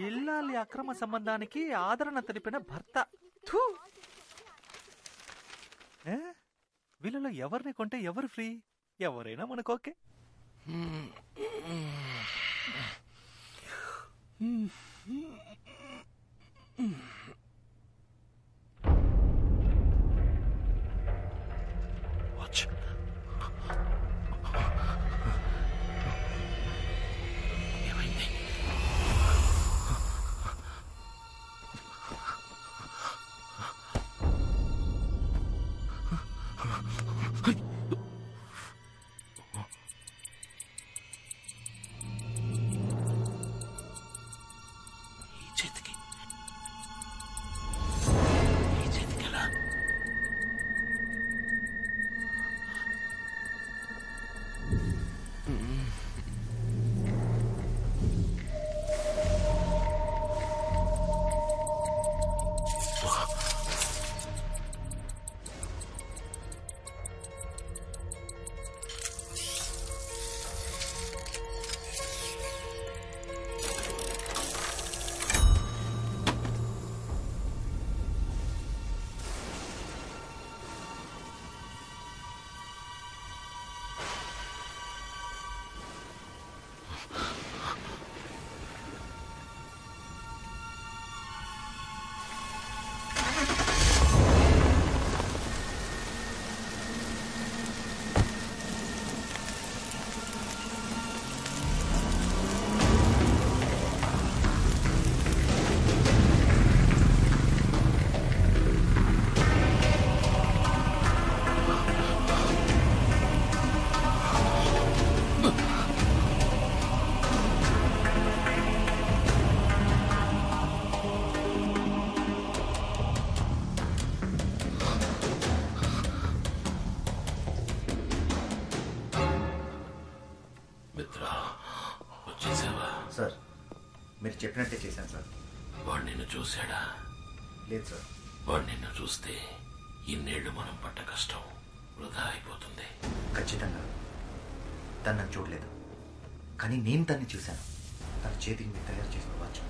ఇల్లాలి అక్రమ సంబంధానికి ఆదరణ తెలిపిన భర్త. వీళ్ళలో ఎవరిని కొంటే ఎవరు ఫ్రీ? ఎవరైనా మనకు ఓకే. సార్ మీరు చెప్పినట్టే చేశాను సార్. వాడు నిన్ను చూశాడా? లేదు సార్. వాడు నిన్ను చూస్తే ఇన్నేళ్లు మనం పడ్డ కష్టం వృధా అయిపోతుంది. ఖచ్చితంగా తను నన్ను చూడలేదు, కానీ నేను తన్ని చూశాను. తన చేతికి మీరు తయారు చేసిన వాచ్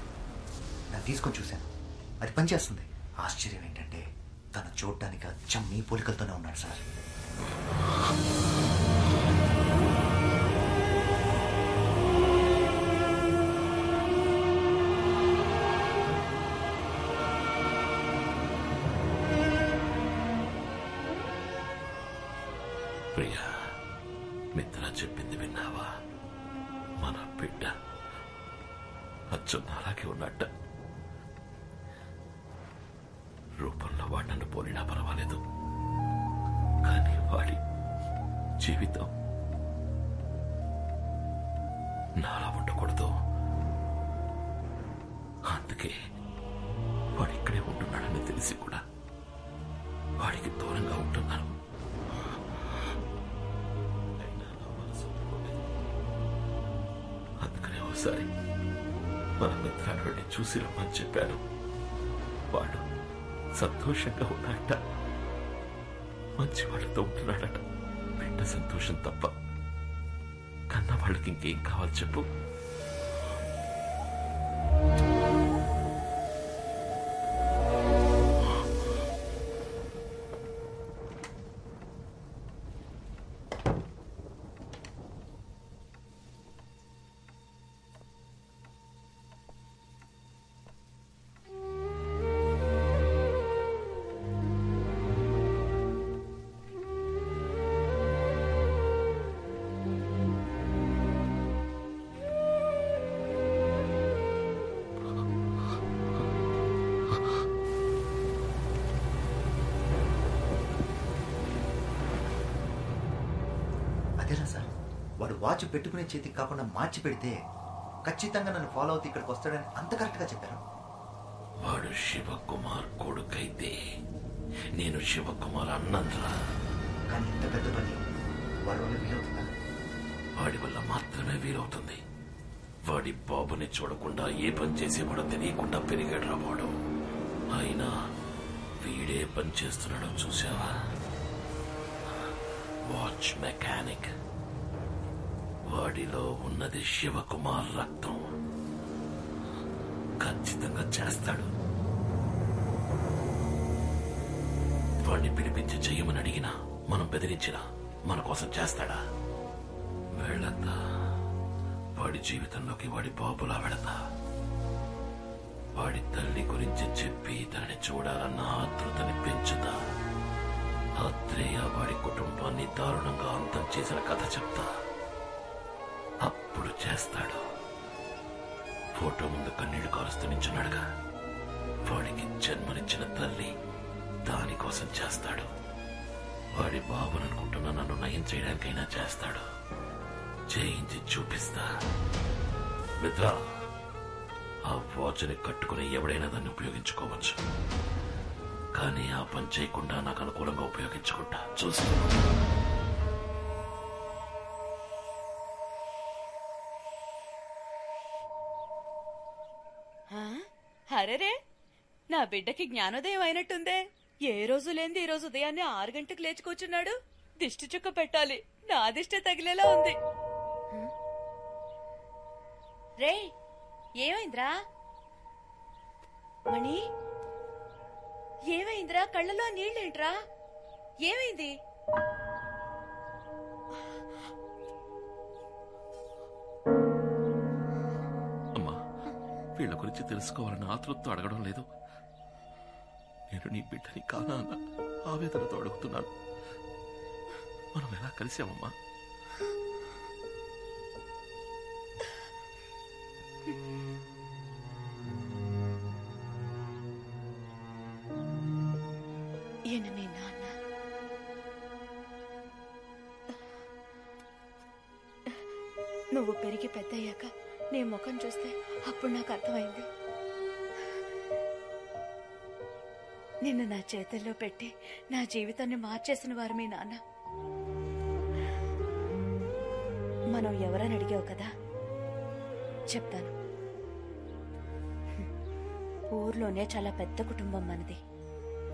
నేను తీసుకొని చూశాను. అది పనిచేస్తుంది. ఆశ్చర్యం ఏంటంటే తను చూడడానికి అచ్చం మీ పోలికలతోనే ఉన్నాడు సార్. ప్రియా, మిత్ర చెప్పింది విన్నావా? మన బిడ్డ అచ్చం అలాగే ఉన్నట్ట. రూపంలో వాడు నన్ను పోలినా పర్వాలేదు, కానీ వాడి జీవితం నాలా ఉండకూడదు. అందుకే వాడు ఇక్కడే ఉంటున్నాడని తెలిసి కూడా వాడికి దూరంగా ఉంటున్నాను. అందుకనే ఒకసారి మన మిత్రాన్ని వెళ్ళి చూసి రమ్మని చెప్పాను. వాడు సంతోషంగా ఉన్నాడట, మంచి వాళ్ళతో ఉంటున్నాడట. బిడ్డ సంతోషం తప్ప కన్నా వాళ్ళకి ఇంకేం కావాలి చెప్పు? వాచ్ పెట్టుకునే చేతికి కాకుండా మార్చి పెడితే ఖచ్చితంగా నన్ను ఫాలో అవుతూ ఇక్కడికి వస్తాడని అంత కరెక్ట్గా చెప్పారు. వాడు శివకుమార్ కొడుకైతే నేను శివకుమార్ అన్నంరా. కానీ ఇంత పెద్ద పని వాడి వల్ల వీలవుతుందా? వాడి వల్ల మాత్రమే వీలవుతుంది. వాడి బాబుని చూడకుండా ఏ పని చేసేవాడో తెలియకుండా పెరిగాడు వాడు. అయినా వీడే పని చేస్తున్నాడో చూసావా? Watch mechanic. వాడిలో ఉన్నది శివకుమార్ రక్తం. ఖచ్చితంగా చేస్తాడు. వాడిని పిలిపించి చెయ్యమని అడిగినా, మనం బెదిరించినా మన కోసం చేస్తాడా? వెళతా. వాడి జీవితంలోకి వాడి బాబులా వెళతా. వాడి తల్లి గురించి చెప్పి తనని చూడాలన్న ఆతృతని పెంచుతా. ఆత్రేయ వాడి కుటుంబాన్ని దారుణంగా అంతం చేసిన కథ చెప్తా. అప్పుడు చేస్తాడు. ఫోటో ముందు కన్నీళ్లు కారుస్తూ నించున్నాడుగా, వాడికి జన్మనిచ్చిన తల్లి దానికోసం చేస్తాడు. వాడి బాబుననుకుంటున్న నన్ను నయం చేయడానికైనా చేస్తాడు. చేయించి చూపిస్తా. మిత్ర, ఆ వాచ్ని కట్టుకుని ఎవడైనా దాన్ని ఉపయోగించుకోవచ్చు. కానీ ఆ పని చేయకుండా నాకు అనుకూలంగా ఉపయోగించుకుంటా. చూసుకో. అరేరే, నా బిడ్డకి జ్ఞానోదయం అయినట్టుందే. ఏ రోజు లేంది ఈ రోజు ఉదయాన్నే 6 గంటలకు లేచి కూర్చున్నాడు. దిష్టి చుక్క పెట్టాలి. నా దిష్టి తగిలేలా ఉంది. రే, ఏమైందిరా మణి? ఏమైందిరా? కళ్ళలో నీళ్ళేంట్రా? ఏమైంది? అమ్మా, వీళ్ళ గురించి తెలుసుకోవాలని ఆతృతతో అడగడం లేదు. నేను నీ బిడ్డని కానా అన్న ఆవేదనతో అడుగుతున్నాను. మనం ఎలా కలిసామమ్మా? ఈయన మీ నాన్న. నువ్వు పెరిగి పెద్దయ్యాక నీ ముఖం చూస్తే అప్పుడు నాకు అర్థమైంది. నిన్ను నా చేతుల్లో పెట్టి నా జీవితాన్ని మార్చేసిన వారు మీ నాన్న. మనం ఎవరని అడిగావు కదా, చెప్తాను. ఊర్లోనే చాలా పెద్ద కుటుంబం మనది.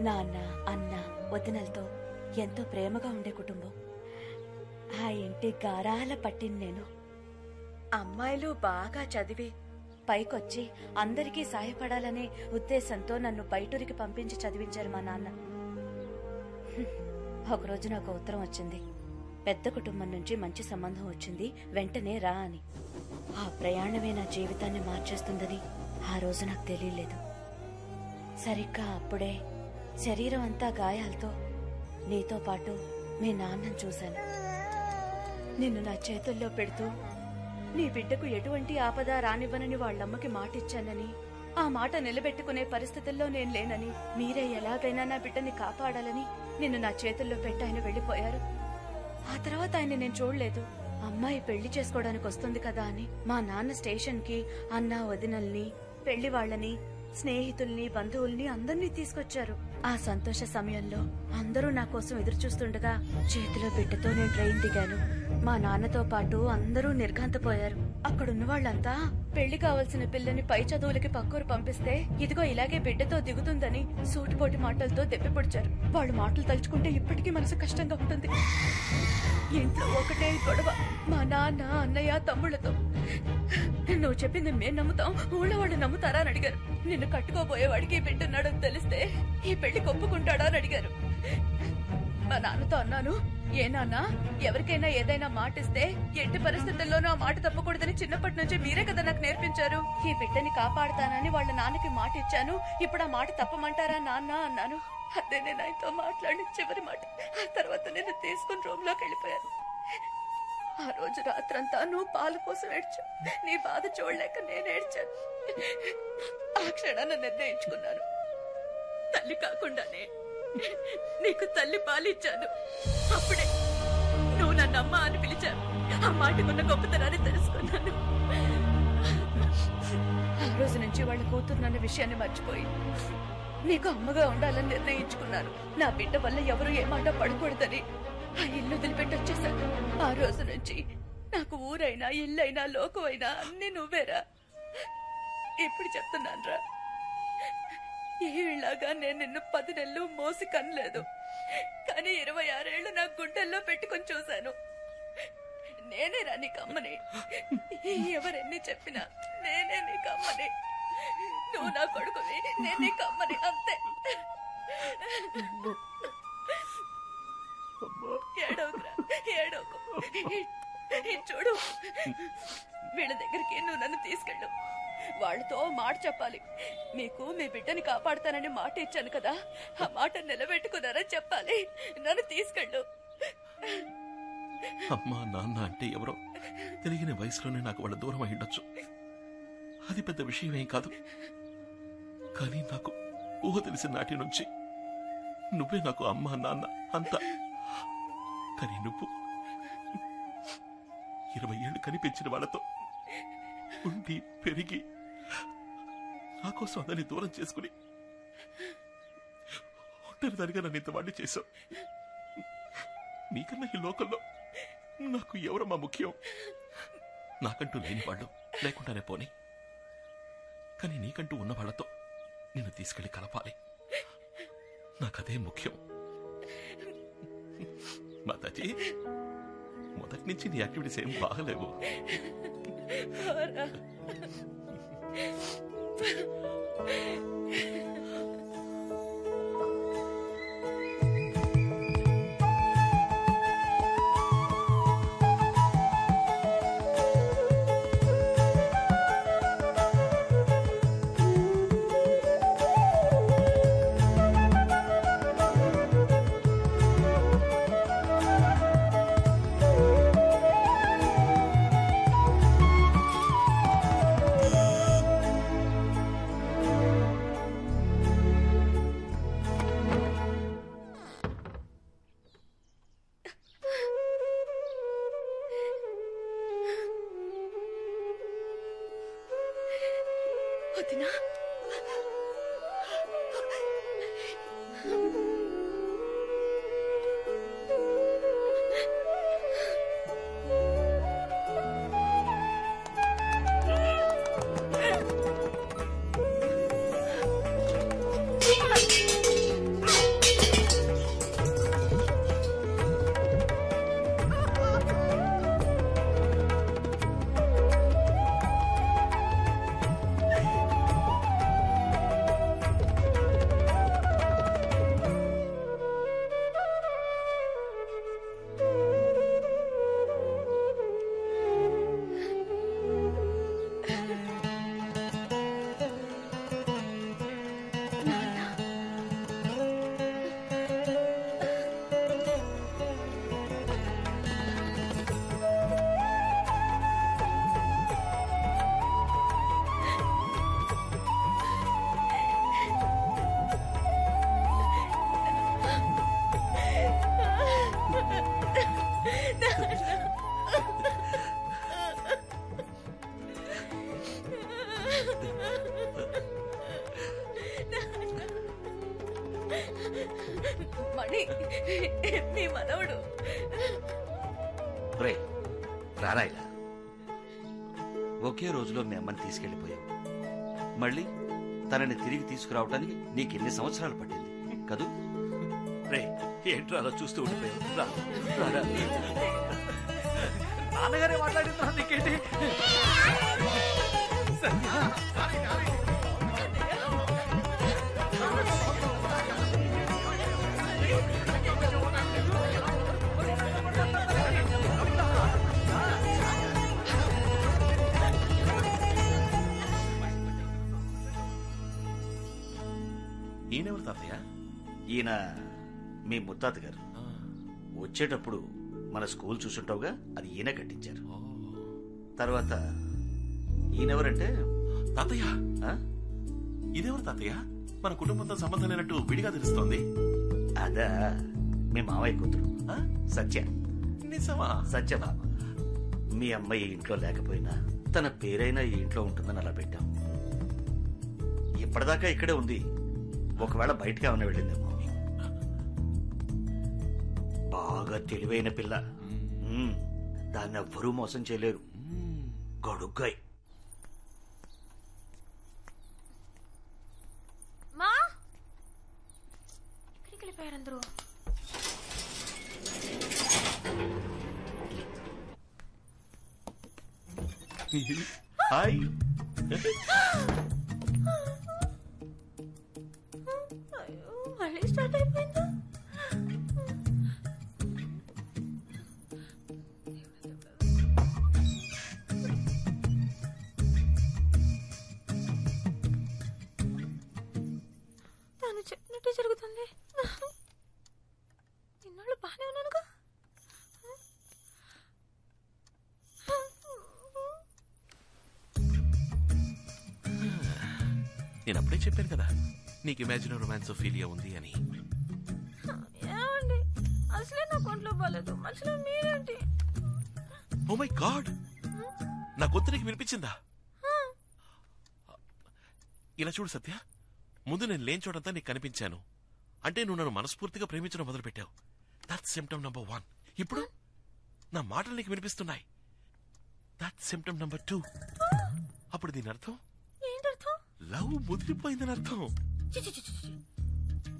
నాన్న, అన్న, వదినలతో ఎంతో ప్రేమగా ఉండే కుటుంబం. ఆ ఇంటి గారాల పట్టింది నేను. అమ్మాయిలు బాగా చదివి పైకొచ్చి అందరికీ సాయపడాలనే ఉద్దేశంతో నన్ను బయటూరికి పంపించి చదివించారు మా నాన్న. ఒకరోజు నాకు ఉత్తరం వచ్చింది. పెద్ద కుటుంబం నుంచి మంచి సంబంధం వచ్చింది, వెంటనే రా అని. ఆ ప్రయాణమే నా జీవితాన్ని మార్చేస్తుందని ఆ రోజు నాకు తెలియలేదు. సరిగ్గా అప్పుడే శరీరం అంతా గాయాలతో నీతో పాటు మీ నాన్నను చూశాను. నిన్ను నా చేతుల్లో పెడుతూ నీ బిడ్డకు ఎటువంటి ఆపద రానివ్వనని వాళ్ళమ్మకి మాటిచ్చానని, ఆ మాట నిలబెట్టుకునే పరిస్థితుల్లో నేను లేనని, మీరే ఎలాగైనా నా బిడ్డని కాపాడాలని నిన్ను నా చేతుల్లో పెట్టి ఆయన వెళ్లిపోయారు. ఆ తర్వాత ఆయన నేను చూడలేదు. అమ్మాయి పెళ్లి చేసుకోవడానికి వస్తుంది కదా అని మా నాన్న స్టేషన్ కి అన్న, వదినల్ని, పెళ్లి వాళ్ళని, స్నేహితుల్ని, బంధువుల్ని అందర్నీ తీసుకొచ్చారు. ఆ సంతోష సమయంలో అందరూ నా కోసం ఎదురు చూస్తుండగా చేతిలో బిడ్డతో నేను ట్రైన్ దిగాను. మా నాన్నతో పాటు అందరూ నిర్ఘాంతపోయారు. అక్కడున్న వాళ్ళంతా పెళ్లి కావాల్సిన పిల్లని పై చదువులకి పక్కూరు పంపిస్తే ఇదిగో ఇలాగే బిడ్డతో దిగుతుందని సూటిపోటి మాటలతో దెప్పిపొడిచారు. వాళ్ళ మాటలు తలుచుకుంటే ఇప్పటికీ మనసు కష్టంగా ఉంటుంది. ఇంట్లో ఒకటే గొడవ మా నాన్న, అన్నయ్య, తమ్ముళ్లతో. నువ్వు చెప్పింది మేం నమ్ముతాం, ఊళ్ళో వాళ్ళు నమ్ముతారా అని అడిగారు. నిన్ను కట్టుకోబోయేవాడికి బిడ్డున్నాడని తెలిస్తే ఈ పెళ్లి ఒప్పుకుంటాడా అని అడిగారు. మా నాన్నతో అన్నాను, ఏ నాన్న, ఎవరికైనా ఏదైనా మాట ఇస్తే ఎట్టి పరిస్థితుల్లోనూ ఆ మాట తప్పకూడదని చిన్నప్పటి నుంచి మీరే కదా నాకు నేర్పించారు. ఈ బిడ్డని కాపాడుతానని వాళ్ళ నాన్నకి మాట ఇచ్చాను, ఇప్పుడు ఆ మాట తప్పమంటారా నాన్న అన్నాను. అదే నేను ఆయనతో మాట్లాడి చివరి మాట. ఆ తర్వాత నేను తీసుకుని రూమ్ లోకి వెళ్ళిపోయాను. ఆ రోజు రాత్రంతా నువ్వు పాల కోసం ఏడ్చావు. నీ బాధ చూడలేక నేను ఏడ్చాను. ఆ క్షణాన్ని నిర్ణయించుకున్నాను, తల్లి కాకుండానే నీకు తల్లి పాలిచ్చాను. అప్పుడే నువ్వు నన్ను అమ్మ అని పిలిచాను. ఆ మాటకున్న గొప్పతనాన్ని తెలుసుకున్నాను. ఆ రోజు నుంచి వాళ్ళ కూతురున్న విషయాన్ని మర్చిపోయి నీకు అమ్మగా ఉండాలని నిర్ణయించుకున్నాను. నా బిడ్డ వల్ల ఎవరు ఏ మాట పడకూడదని ఆ ఇల్లు వదిలిపెట్టొచ్చేశాను. ఆ రోజు నుంచి నాకు ఊరైనా ఇల్లైనా లోకమైనా అన్ని నువ్వేరా. ఇప్పుడు చెప్తున్నానురా, ఏలాగా నేను నిన్ను 10 నెలలు మోసి కనలేదు, కానీ 26 ఏళ్లు నా గుండెల్లో పెట్టుకొని చూశాను. నేనేరా నీకు అమ్మని. ఎవరెన్ని చెప్పినా నేనే నీకు అమ్మని. నువ్వు నా కొడుకుని, నేను నీకు అమ్మని, అంతే. ఏడవకురా, ఏడవకు. చూడు, వీళ్ళ దగ్గరికి నువ్వు నన్ను తీసుకెళ్ళు. వాళ్ళతో మాట చెప్పాలి. మీకు మీ బిడ్డని కాపాడుతానని మాట ఇచ్చాను కదా, ఆ మాట నిలబెట్టుకున్నారని చెప్పాలి. నన్ను తీసుకెళ్ళు. అమ్మా నాన్న అంటే ఎవరో తెలియని వయసులోనే నాకు వాళ్ళ దూరం అయ్యుండొచ్చు. అది పెద్ద విషయమేం కాదు. కానీ నాకు ఊహ తెలిసిన నాటి నుంచి నువ్వే నాకు అమ్మా నాన్న అంతా. కానీ నువ్వు 20 ఏళ్ళు కనిపించిన వాళ్ళతో ఉండి పెరిగి నా కోసం అందరినీ దూరం చేసుకుని ఒంటరిదానిగా నన్ను ఇంతవాడిని చేశావు. నీకన్నా ఈ లోకంలో నాకు ఎవరమ్మా ముఖ్యం? నాకంటూ లేని వాళ్ళు లేకుండానే పోనీ, కానీ నీకంటూ ఉన్న వాళ్ళతో నిన్ను తీసుకెళ్లి కలపాలి. నాకదే ముఖ్యం. మాతాజీ, మొదటి నుంచి నీ యాక్టివిటీస్ ఏం బాగలేవు. వదినా, మణి, మీ మనవడు. రారాయిలా, ఒకే రోజులో మీ అమ్మని తీసుకెళ్లిపోయావు. మళ్ళీ తనని తిరిగి తీసుకురావటానికి నీకెన్ని సంవత్సరాలు పట్టింది కదూ? రే, ఏంట్రా అలా చూస్తూ ఉండిపోయావు? నాన్నగారే మాట్లాడిందా నీకేంటి? ఈయనెవరు తాతయ్య? ఈయన మీ ముత్తాత గారు. వచ్చేటప్పుడు మన స్కూల్ చూసుంటావుగా, అది ఈయన కట్టించారు. తర్వాత ఈయనెవరంటే తాతయ్య. ఇదెవరు తాతయ్య? మన కుటుంబంతో సంబంధం లేనట్టు విడిగా తెలుస్తోంది. అదా మీ మావయ్య కూతురు సత్య. నిజమా? సత్యభామ. మీ అమ్మాయి ఈ ఇంట్లో లేకపోయినా తన పేరైనా ఈ ఇంట్లో ఉంటుందని అలా పెట్టాం. ఇప్పటిదాకా ఇక్కడే ఉంది. ఒకవేళ బయటకి ఏమైనా వెళ్ళిందేమో. బాగా తెలివైన పిల్ల. దాన్ని ఎవ్వరూ మోసం చేయలేరు. గడుగ్గాయ్. మా ఎక్కడికి వెళ్ళిపోయారు అందరూ? హాయ్. అయ్యో, మళ్ళీ స్టార్ట్ అయిపోయిందా? తను చెప్పినట్టే జరుగుతుంది. ఇన్నాళ్ళు బాగానే ఉన్నానుగా. నేను అప్పుడే చెప్పాను కదా నీకు ఇమాజిన్ రొమాన్స్ ఫీలియా ఉంది అని. ఏమండి, అసలే నా కొంట్లో బాలేదు, మధ్యలో మీరేంటి? ఓ మై గాడ్, నా గొంతు నీకు వినిపించిందా? ఇలా చూడు సత్య, ముందు నేను లేని చోటంతా నీకు కనిపించాను అంటే నువ్వు నన్ను మనస్ఫూర్తిగా ప్రేమించడం మొదలుపెట్టావు. That's symptom number 1. ఇప్పుడు నా మాటలు నీకు వినిపిస్తున్నాయి. That's symptom number 2. అప్పుడు దీని అర్థం ఏంటర్థం? లవ్ ముదిరిపోయిందని అర్థం.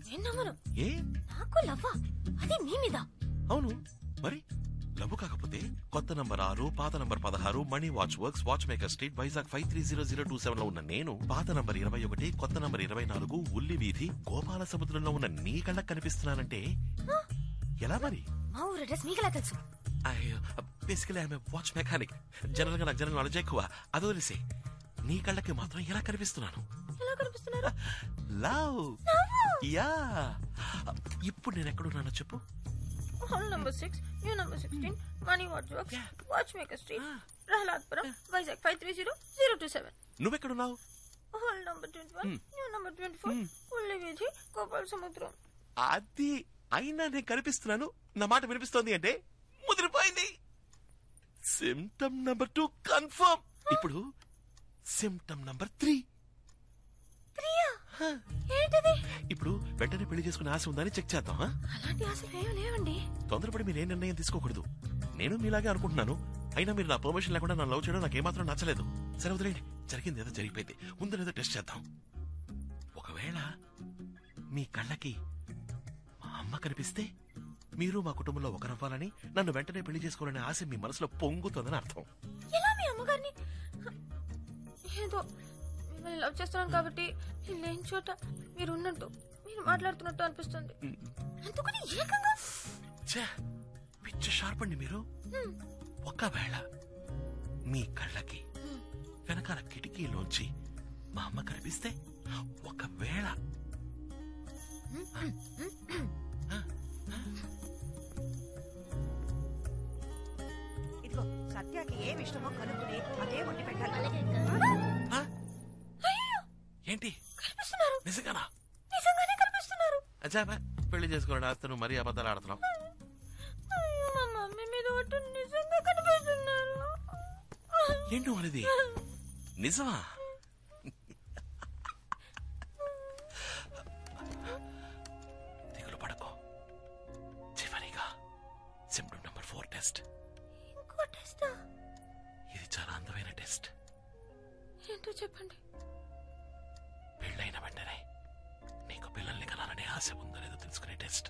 నేను నమ్మను. ఏ? నాకు లవ్వా? అది నీ మీద? అవును మరి. లవ్ కాకపోతే కొత్త నంబర్ 6, పాత number 16, money watch works, watch maker street, Vizag 530027 లో ఉన్న నేను, పాత నంబర్ 21, కొత్త నంబర్ 24, ఉల్లి వీధి, గోపాల సముద్రంలో ఉన్న నీ కళ్ళకు కనిపిస్తున్నానంటే ఎలా మరి? మా ఊరు అడ్రస్ నీకెలా తెలుసు? Basically I'm watch mechanic. General గా నాకు జనరల్ నాలెడ్జ్ ఎక్కువ. అది వదిలేసే, నీ కళ్ళకి మాత్రం ఎలా కనిపిస్తున్నాను? ఎలా కనిపిస్తున్నారు? లవ్. యా. ఇప్పుడు నేను ఎక్కడున్నానో చెప్పు. Hall number 6, new number 16, money watch works, watch maker street, Prahladpuram, Vizag 530027. నువ్వెక్కడున్నావు? హాల్ నంబర్ 21, న్యూ నంబర్ 24, ఉల్లి వీధి, గోపాల సముద్రం. అది అయినా నేను కనిపిస్తున్నాను, నా మాట వినిపిస్తోంది అంటే ముదిరిపోయింది. Symptom number 2 confirm. ఇప్పుడు సిమ్టమ్ నంబర్ 3. ఏంటిది? ఇప్పుడు వెంటనే పెళ్లి చేసుకునే ఆశ ఉందని చెక్ చేద్దాం. అలాంటి ఆశలు ఏమీ లేవండి. తొందరపడి మీరు ఏ నిర్ణయం తీసుకోకూడదు. నేను మీలాగే అనుకుంటున్నాను. అయినా మీరు నా పర్మిషన్ లేకుండా నా లవ్ చేయడం నాకేమాత్రం నచ్చలేదు. సరే వదిలేండి, జరిగింది ఏదో జరిగిపోయింది. ముందు ఏదో టెస్ట్ చేద్దాం. ఒకవేళ మీ కళ్ళకి మా అమ్మ కనిపిస్తే మీరు మా కుటుంబంలో ఒకరవ్వాలని, నన్ను వెంటనే పెళ్లి చేసుకోవాలనే ఆశ మీ మనసులో పొంగుతుందని అర్థం. ఎలా మీ అమ్మగారిని? ఏదో మిమ్మల్ని లవ్ చేస్తున్నాను కాబట్టి నేను లేని చోట మీరు ఉన్నట్టు, మీరు మాట్లాడుతున్నట్టు అనిపిస్తుంది. అందుకని ఏకంగా పిచ్చ షార్ప్ అండి మీరు. ఒకవేళ మీ కళ్ళకి వెనకాల కిటికీలోంచి మా అమ్మ కనిపిస్తే, ఒకవేళ ఇదిగో సత్యాకి ఏమి ఇష్టమో కనుక్కుని అదే వండి పెట్టాలి. ఏంటి కనిపిస్తున్నారు? నిజంగానా? నిజంగానే కనిపిస్తున్నారు. అచ్చాబా, పెళ్లి చేసుకోవడం ఆడుతూ మరీ అబద్ధాలు ఆడుతున్నావు. అయ్యో, మా మమ్మీ మీద ఒట్టు, నిజంగా కనిపిస్తున్నారు. ఏంటో అనేది నిజమా? దిగులు పడకో. చివరిగా సిమ్టమ్ నంబర్ 4 టెస్ట్. ఇంకో టెస్టా? ఇది చాలా అందమైన టెస్ట్. ఏంటో చెప్పండి. పెళ్ళైన వెంటనే నీకు పిల్లల్ని కనాలనే ఆశ ఉందో లేదో తెలుసుకునే టెస్ట్.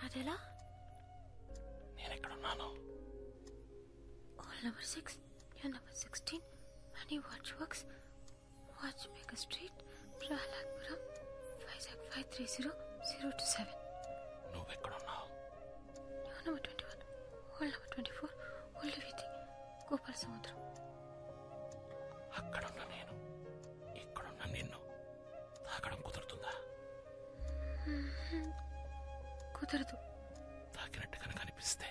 అదెలా? నేనెక్కడున్నాను? Hall number 6, new number 16, money watch works, watch maker street, Prahladpuram, Vizag 530027. నువ్వెక్కడున్నావు? న్యూ నంబర్ 21, హాల్ నంబర్ 24, ఉల్లి వీధి, గోపాల సముద్రం. అక్కడున్న నేను, ఇక్కడున్న నిన్ను తాకడం కుదురుతుందా? కుదరదు. తాకినట్టు కనుక అనిపిస్తే